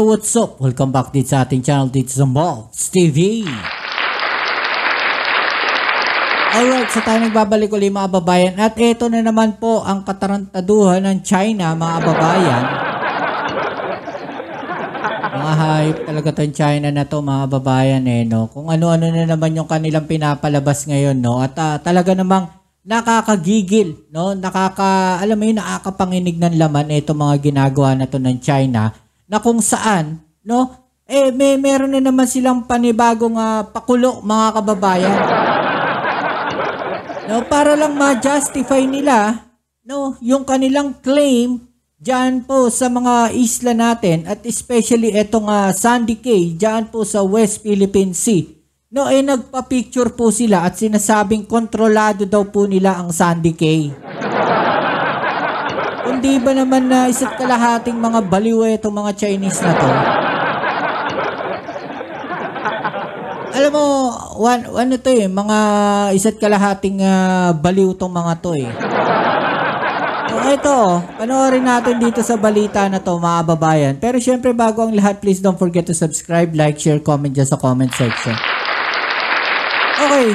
what's up? Welcome back dito sa ating channel dito sa Malts TV. Alright, so tayo nagbabalik ulit mga babayan. At ito na naman po ang katarantaduhan ng China mga babayan. Mga hype talaga tong China na to mga babayan no. Kung ano-ano na naman yung kanilang pinapalabas ngayon no. At talaga namang nakakagigil no. Alam mo yun, nakakapanginig ng laman ito mga ginagawa na to ng China. Na kung saan no, meron na naman silang panibagong pakulo mga kababayan. No, para lang ma-justify nila no, yung kanilang claim diyan po sa mga isla natin at especially etong Sandy Cay diyan po sa West Philippine Sea. No, nagpa-picture po sila at sinasabing kontrolado daw po nila ang Sandy Cay. Hindi ba naman na isa't kalahating mga baliw itong mga Chinese na to? Alam mo, ano to mga isa't kalahating baliw tong mga to So, ito, panoorin natin dito sa balita na to mga babayan. Pero syempre bago ang lahat, please don't forget to subscribe, like, share, comment dyan sa comment section. Okay.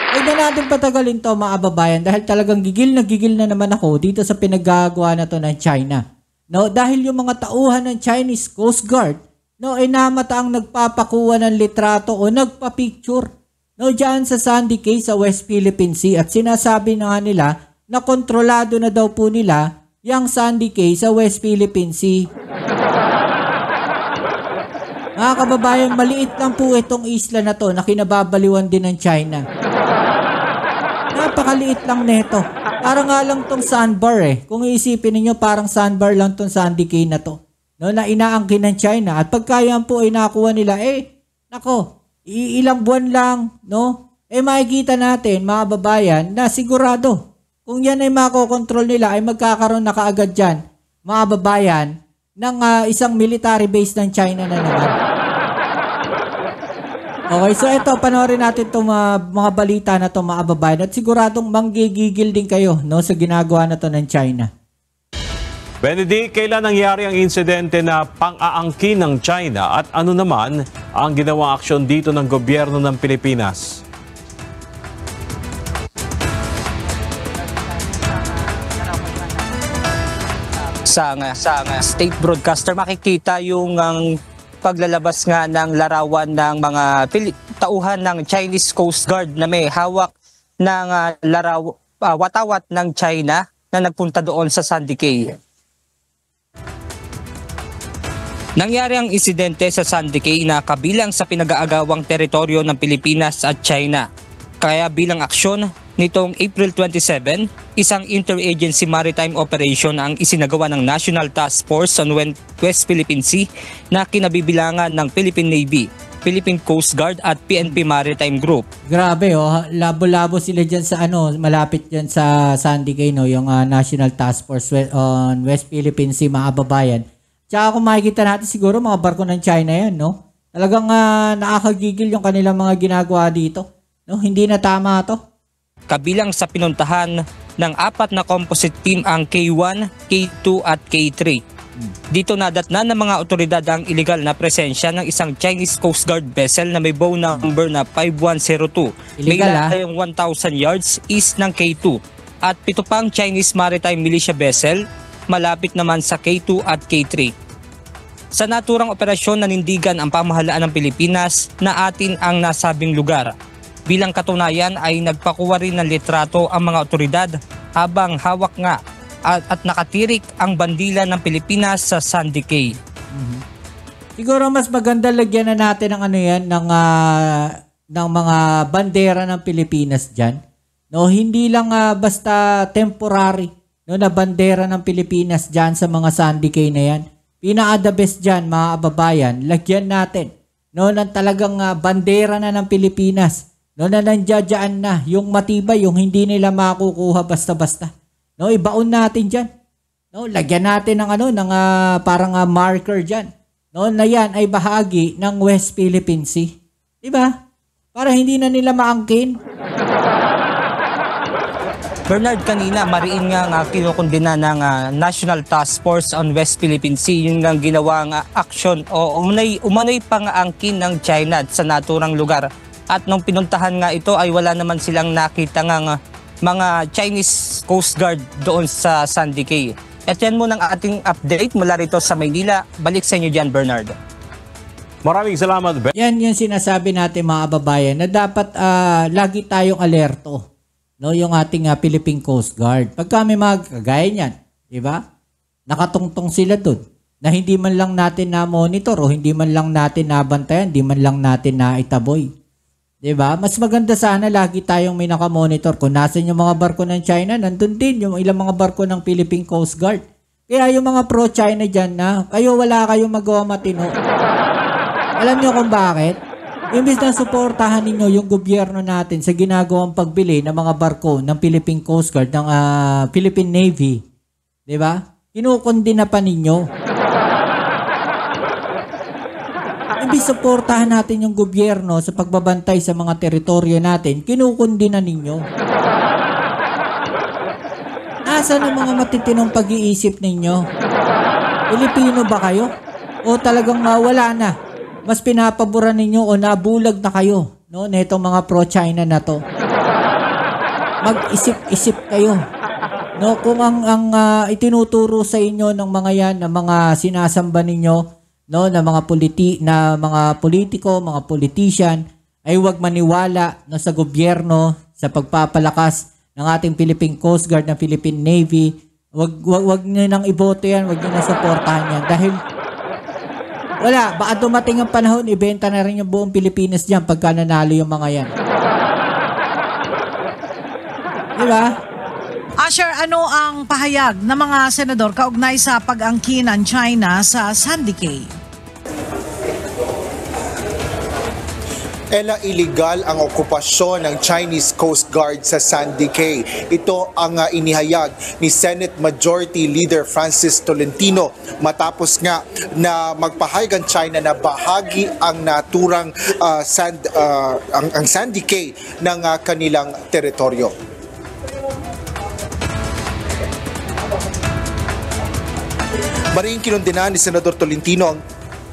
Huwag na natin patagalin to mga babayan dahil talagang gigil na naman ako dito sa pinagagawa na to ng China. No, dahil yung mga tauhan ng Chinese Coast Guard no, namata ang nagpapakuha ng litrato o nagpa-picture no, dyan sa Sandy Cay sa West Philippine Sea at sinasabi na nga nila na kontrolado na daw po nila yung Sandy Cay sa West Philippine Sea. Mga kababayan, maliit lang po itong isla na to na kinababaliwan din ng China. Napakaliit lang nito. Parang nga lang tong sandbar Kung iisipin niyo parang sandbar lang tong Sandy Cay na to. No, na inaangkin ng China. At pagkayan po ay nakuha nila, nako, ilang buwan lang, no? Makikita natin, mga babayan, na sigurado. Kung yan ay makokontrol nila, ay magkakaroon na kaagad dyan, mga babayan, ng isang military base ng China na naman. Okay, so ito, panoorin natin itong mga balita na ito, mga babayan. At siguradong manggigigil din kayo, no, sa ginagawa na ito ng China. Benedict, kailan nangyari ang insidente na pang-aangkin ng China at ano naman ang ginawang aksyon dito ng gobyerno ng Pilipinas? Sa state broadcaster makikita yung paglalabas nga ng larawan ng mga tauhan ng Chinese Coast Guard na may hawak ng watawat ng China na nagpunta doon sa Sandy Cay. Nangyari ang insidente sa Sandy Cay na kabilang sa pinag-aagawang teritoryo ng Pilipinas at China. Kaya bilang aksyon, nitong April 27, isang interagency maritime operation ang isinagawa ng National Task Force on West Philippine Sea na kinabibilangan ng Philippine Navy, Philippine Coast Guard at PNP Maritime Group. Grabe labo-labo sila dyan sa malapit dyan sa Sandy Cay yung National Task Force on West Philippine Sea mga babayan. Tsaka kung makikita natin siguro mga barko ng China yan, no? Talagang nakakagigil yung kanilang mga ginagawa dito. No? Hindi na tama to. Kabilang sa pinuntahan ng 4 na composite team ang K1, K2 at K3. Dito nadatnan ng mga otoridad ang illegal na presensya ng isang Chinese Coast Guard vessel na may bow number na 5102. May layong 1,000 yards east ng K2 at 7 pang Chinese Maritime Militia vessel malapit naman sa K2 at K3. Sa naturang operasyon nanindigan ang pamahalaan ng Pilipinas na atin ang nasabing lugar. Bilang katunayan ay nagpakuha rin ng litrato ang mga otoridad habang hawak nga at nakatirik ang bandila ng Pilipinas sa Sandy Cay. Siguro mas maganda lagyan na natin ng mga bandera ng Pilipinas diyan. No, hindi lang basta temporary na bandera ng Pilipinas diyan sa mga Sandy Cay na yan. Pinaka-the best diyan mga kababayan, lagyan natin ng talagang bandera na ng Pilipinas. Na nandiyan na yung matibay, yung hindi nila makukuha basta-basta. No, ibaon natin diyan. No, lagyan natin ng parang marker diyan. No, na yan ay bahagi ng West Philippine Sea. 'Di ba? Para hindi na nila maangkin. Bernard, kanina mariin nga kinukundina ng National Task Force on West Philippine Sea yung nga ginawang aksyon o umano'y pang-aangkin ng China sa naturang lugar. At nung pinuntahan nga ito ay wala naman silang nakita ng mga Chinese Coast Guard doon sa Sandy Cay. At yan muna ang ating update mula rito sa Maynila. Balik sa inyo dyan, Bernard. Maraming salamat, Ben. Yan yung sinasabi natin mga kababayan na dapat lagi tayong alerto. No, yung ating Philippine Coast Guard. Pagka may mga kagaya niyan, di ba? Nakatungtong sila doon na hindi man lang natin na-monitor o hindi man lang natin nabantayan, hindi man lang natin na-itaboy. Di ba? Mas maganda sana lagi tayong may nakamonitor. Kung nasan yung mga barko ng China, nandun din yung ilang mga barko ng Philippine Coast Guard. Kaya yung mga pro-China dyan na kayo wala kayong magawa matino. Alam nyo kung bakit? Imbis na suportahan ninyo yung gobyerno natin sa ginagawang pagbili ng mga barko ng Philippine Coast Guard, ng Philippine Navy. Di ba? Kinukundina pa ninyo. Imbis suportahan natin yung gobyerno sa pagbabantay sa mga teritoryo natin, kinukundina ninyo. Nasaan ang mga matitinong pag-iisip ninyo? Pilipino ba kayo? O talagang wala na? Mas pinapaboran ninyo o nabulag na kayo, no, netong mga pro-China na to. Mag-isip-isip kayo. No, kung ang itinuturo sa inyo ng mga yan, ng mga sinasamba ninyo, no, na mga politiko, mga politician, ay huwag maniwala no, sa gobyerno sa pagpapalakas ng ating Philippine Coast Guard, ng Philippine Navy. Huwag niyo nang iboto yan, huwag niyo nang suportahan yan dahil wala, baka dumating ang panahon, ibenta na rin yung buong Pilipinas dyan pagka nanalo yung mga yan. Diba? Asher, ano ang pahayag ng mga senador kaugnay sa pag-angkin ng China sa Sandy Cay? Ella, illegal ang okupasyon ng Chinese Coast Guard sa Sandy Cay. Ito ang inihayag ni Senate Majority Leader Francis Tolentino matapos nga na magpahayag ang China na bahagi ang naturang ang Sandy Cay ng kanilang teritoryo. Maring kinundina ni Senador Tolentino ang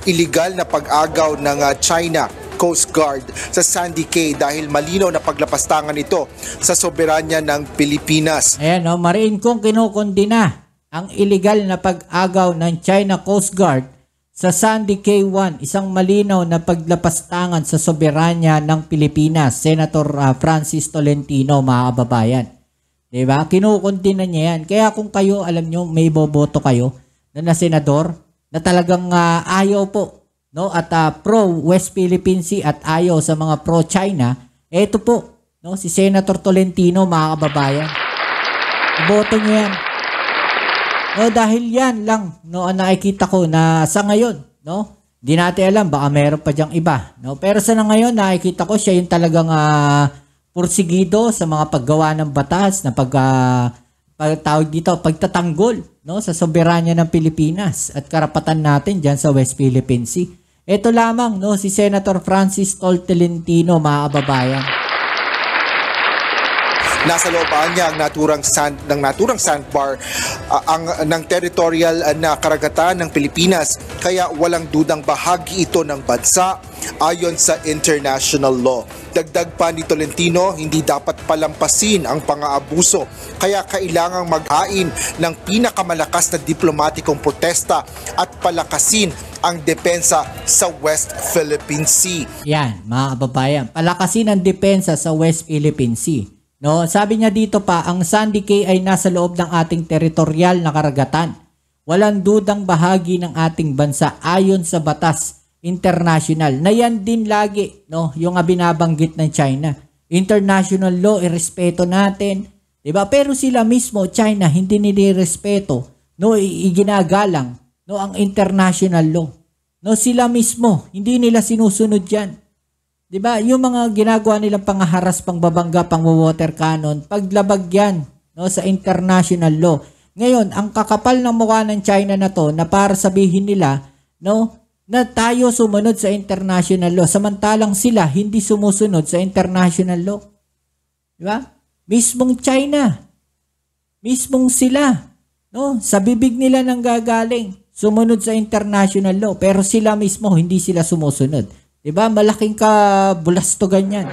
illegal na pag-agaw ng China Coast Guard sa Sandy Cay dahil malinaw na paglapastangan ito sa soberanya ng Pilipinas. Ayan, no, mariin kong kinukundina ang illegal na pag-agaw ng China Coast Guard sa Sandy Cay 1, isang malinaw na paglapastangan sa soberanya ng Pilipinas. Senator Francis Tolentino, mga kababayan. Diba? Kinukundina niya yan. Kaya kung kayo, alam nyo, may boboto kayo na senador na talagang ayaw po, no, at pro West Philippine Sea at ayaw sa mga pro China, eto po, no, si Senator Tolentino, mga kababayan. Iboto niyo yan. No, dahil yan lang, no, ang nakikita ko na sa ngayon, no, di natin alam, baka meron pa diyang iba, no, pero sa ngayon nakikita ko siya yung talagang pursigido sa mga paggawa ng batas na pagtawag dito, pagtatanggol, no, sa soberanya ng Pilipinas at karapatan natin diyan sa West Philippine Sea. Ito lamang, no, si Senator Francis Tolentino, mga kababayan. Nasa looban niya ang naturang sandbar ng territorial na karagatan ng Pilipinas, kaya walang dudang bahagi ito ng bansa ayon sa international law. Dagdag pa ni Tolentino, hindi dapat palampasin ang pang-aabuso, kaya kailangang maghain ng pinakamalakas na diplomatikong protesta at palakasin ang depensa sa West Philippine Sea. Yan, mga kababayan, palakasin ang depensa sa West Philippine Sea. No, sabi niya dito pa, ang Sandy Cay ay nasa loob ng ating teritorial na karagatan. Walang dudang bahagi ng ating bansa ayon sa batas international. Na yan din lagi, no, yung binabanggit ng China. International law, irespeto natin. Diba? Pero sila mismo, China, hindi nilirespeto, no, iginagalang, no, ang international law. No, sila mismo, hindi nila sinusunod yan. Diba? Yung mga ginagawa nilang pangaharas, pangbabangga, pang-water cannon, paglabag yan, no, sa international law. Ngayon, ang kakapal ng mukha ng China na to na para sabihin nila, no, na tayo sumunod sa international law. Samantalang sila hindi sumusunod sa international law. Diba? Mismong China, mismong sila, no? Sa bibig nila nang gagaling, sumunod sa international law, pero sila mismo hindi sila sumusunod. 'Di ba? Malaking kabulastugan 'yan.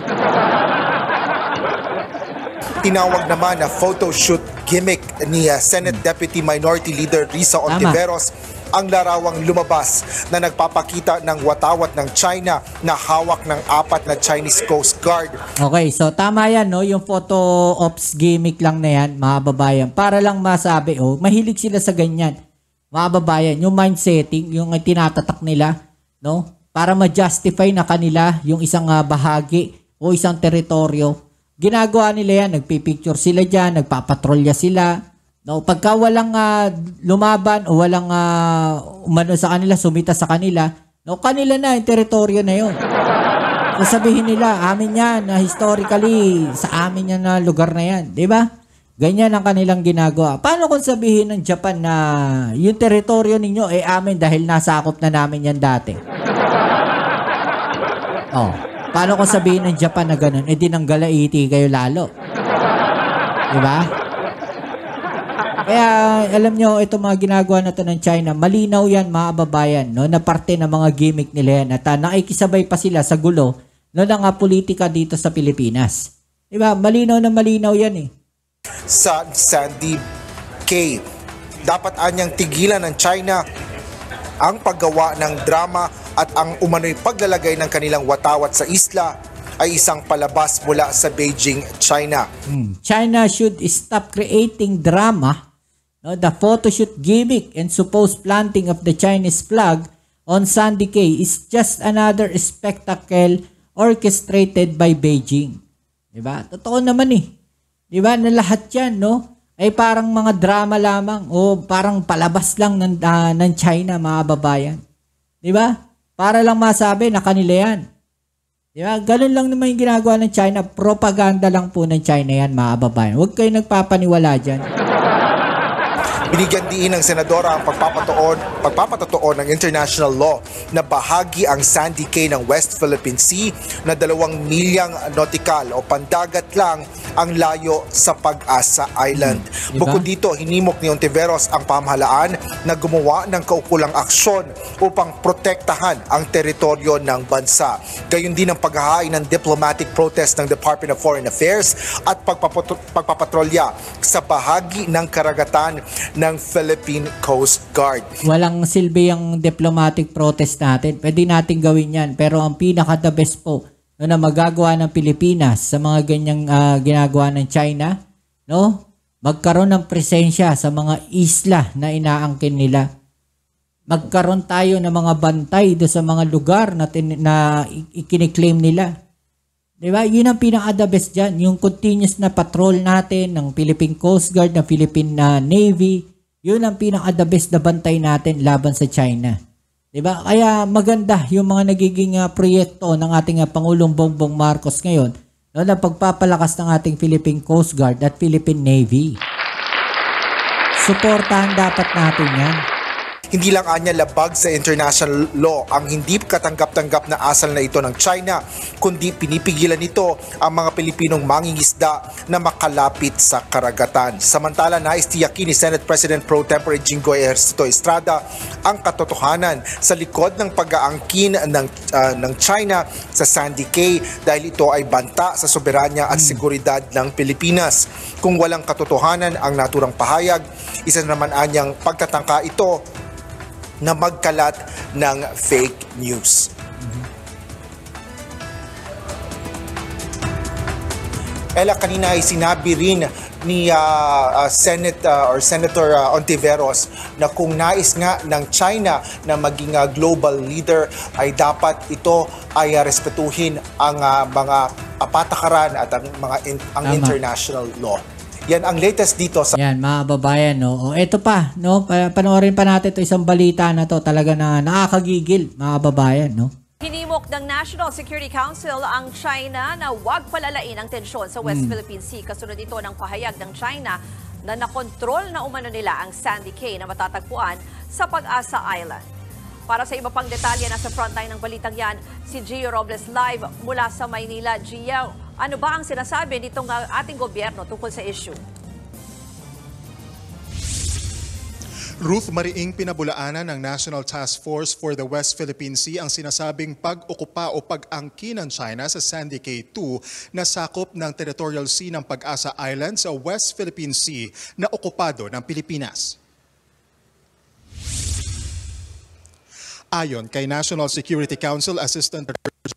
Tinawag naman na photoshoot gimmick ni Senate Deputy Minority Leader Risa Ontiveros ang larawang lumabas na nagpapakita ng watawat ng China na hawak ng 4 na Chinese Coast Guard. Okay, so tama yan, no? Yung photo ops gimmick lang na yan, mga babayan. Para lang masabi, mahilig sila sa ganyan. Mga babayan, yung mind setting, yung tinatatak nila, no? Para ma-justify na kanila yung isang bahagi o isang teritoryo. Ginagawa nila yan, nagpipicture sila dyan, nagpapatrolya sila. No, pagka walang lumaban o walang umano sa kanila, sumita sa kanila, no, kanila na yung teritoryo na yun. Sasabihin nila, amin yan, historically, sa amin yan na lugar na yan. Diba? Ganyan ang kanilang ginagawa. Paano kung sabihin ng Japan na yung teritoryo ninyo ay amin dahil nasakop na namin yan dati? Paano kung sabihin ng Japan na ganun? Eh, dinanggalaiti kayo lalo. Diba? Kaya, alam nyo, ito mga ginagawa na to ng China, malinaw yan, mga babayan, no? Na parte ng mga gimmick nila yan. At nakikisabay pa sila sa gulo, no, ng politika dito sa Pilipinas. Diba? Malinaw na malinaw yan eh. Sa Sandy Cay, dapat anyang tigilan ng China ang paggawa ng drama at ang umano'y paglalagay ng kanilang watawat sa isla ay isang palabas mula sa Beijing, China. China should stop creating drama. No, the photoshoot gimmick and supposed planting of the Chinese flag on Sandy Cay is just another spectacle orchestrated by Beijing. Diba? Totoo naman eh. Diba? Na lahat yan, no? Ay parang mga drama lamang o parang palabas lang ng China, mga babayan. Diba? Para lang masabi na kanila yan. Diba? Ganun lang naman yung ginagawa ng China. Propaganda lang po ng China yan, mga babayan. Huwag kayo nagpapaniwala dyan. Binigyan diin ng senadora ang pagpapatotoo ng international law na bahagi ang Sandy Cay ng West Philippine Sea na 2 milyang nautikal o pandagat lang ang layo sa Pag-asa Island. Diba? Bukod dito, hinimok ni Ontiveros ang pamahalaan na gumawa ng kaukulang aksyon upang protektahan ang teritoryo ng bansa. Gayon din ang paghahain ng diplomatic protest ng Department of Foreign Affairs at pagpapatrolya sa bahagi ng karagatan ng Philippine Coast Guard. Walang silbi ang diplomatic protest natin. Pwede natin gawin yan. Pero ang pinaka-the best po na magagawa ng Pilipinas sa mga ganyang ginagawa ng China, no? Magkaroon ng presensya sa mga isla na inaangkin nila. Magkaroon tayo ng mga bantay do sa mga lugar na ikiniklaim nila. Diba? Yun ang pinaka-the best dyan. Yung continuous na patrol natin ng Philippine Coast Guard, ng Philippine Navy, yun ang pinaka-the best na bantay natin laban sa China. Diba? Kaya maganda yung mga nagiging proyekto ng ating Pangulong Bongbong Marcos ngayon, no, na pagpapalakas ng ating Philippine Coast Guard at Philippine Navy. Suportahan dapat natin yan. Hindi lang anya labag sa international law ang hindi katanggap-tanggap na asal na ito ng China, kundi pinipigilan nito ang mga Pilipinong mangingisda na makalapit sa karagatan. Samantala, nais tiyakin ni Senate President Pro Tempore Jinggoy Ejercito Estrada ang katotohanan sa likod ng pag-aangkin ng China sa Sandy Cay dahil ito ay banta sa soberanya at seguridad ng Pilipinas. Kung walang katotohanan ang naturang pahayag, isa naman anyang pagtatangka ito na magkalat ng fake news. Ella, kanina ay sinabi rin ni Senator Ontiveros na kung nais nga ng China na maging global leader ay dapat ito ay respetuhin ang mga patakaran at ang international law. Yan ang latest dito sa... Yan, mga babayan, no? O, eto pa, no? Panoorin pa natin ito, isang balita na to, talaga na nakakagigil, mga babayan, no? Hinimok ng National Security Council ang China na huwag palalain ang tensyon sa West Philippine Sea. Kasunod ito ng pahayag ng China na nakontrol na umano nila ang Sandy Cay na matatagpuan sa Pag-asa Island. Para sa iba pang detalye, nasa frontline ng balitang yan, si Gio Robles live mula sa Maynila. Gio, ano ba ang sinasabi nitong ating gobyerno tungkol sa issue? Ruth, mariing pinabulaanan ng National Task Force for the West Philippine Sea ang sinasabing pag-okupa o pag-angkin ng China sa Sandy Cay 2 na sakop ng territorial sea ng Pag-asa Island sa West Philippine Sea na okupado ng Pilipinas. Ayon kay National Security Council Assistant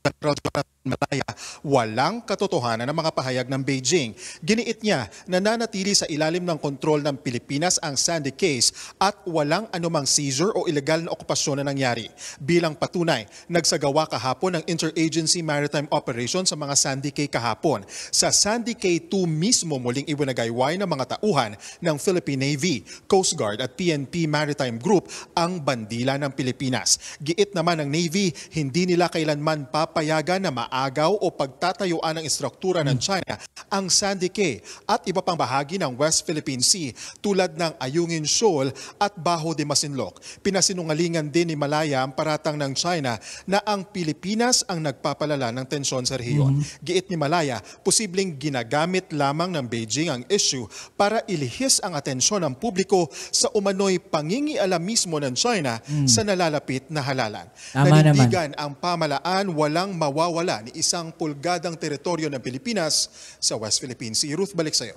General Jonathan Malaya, walang katotohanan ng mga pahayag ng Beijing. Giniit niya na nanatili sa ilalim ng kontrol ng Pilipinas ang Sandy Cay at walang anumang seizure o ilegal na okupasyon na nangyari. Bilang patunay, nagsagawa kahapon ng Interagency Maritime Operation sa mga Sandy Cay kahapon. Sa Sandy Cay 2 mismo muling iwinagayway ng mga tauhan ng Philippine Navy, Coast Guard at PNP Maritime Group ang bandila ng Pilipinas. Giit naman ng Navy, hindi nila kailanman papayagan na maagaw o pagtatayuan ng istruktura ng China ang Sandy Cay at iba pang bahagi ng West Philippine Sea tulad ng Ayungin Shoal at Bajo de Masinloc. Pinasinungalingan din ni Malaya ang paratang ng China na ang Pilipinas ang nagpapalala ng tensyon sa rehiyon. Giit ni Malaya, posibleng ginagamit lamang ng Beijing ang issue para ilihis ang atensyon ng publiko sa umano'y pangingialam mismo ng China sa nalalapit na halalan. Nanindigan ang pamalaan walang mawawala ni isang pulgadang teritoryo ng Pilipinas sa West Philippine Sea. Ruth, balik sa'yo.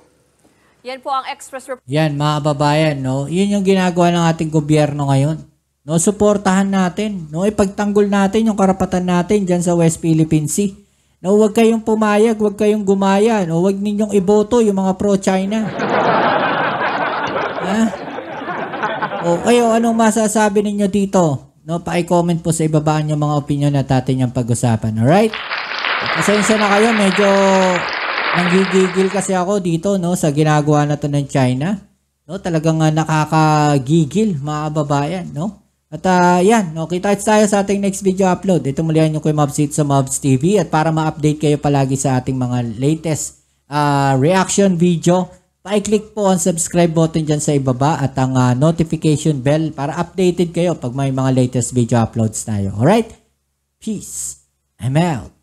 Yan po ang Express Report. Yan, mga kababayan, no? Yun yung ginagawa ng ating gobyerno ngayon. No, suportahan natin, no? Ipagtanggol natin yung karapatan natin diyan sa West Philippine Sea. No, huwag kayong pumayag, huwag kayong gumaya, no? Huwag ninyong iboto yung mga pro-China. Ha? O kayo, anong masasabi ninyo dito? No, pa-comment po sa ibabaan yung mga opinion na atin yung pag-usapan. Alright? Pasensya na kayo, medyo nanggigigil kasi ako dito, no, sa ginagawa na to ng China. No, talagang nakakagigil, mga kababayan, no? At yan, no, kita-kits tayo sa ating next video upload. Ito muli yan yung Kuya Mobs sa Mobs TV. At para ma-update kayo palagi sa ating mga latest reaction video, pa-click po ang subscribe button dyan sa ibaba at ang notification bell para updated kayo pag may mga latest video uploads tayo. Alright? Peace. I'm out.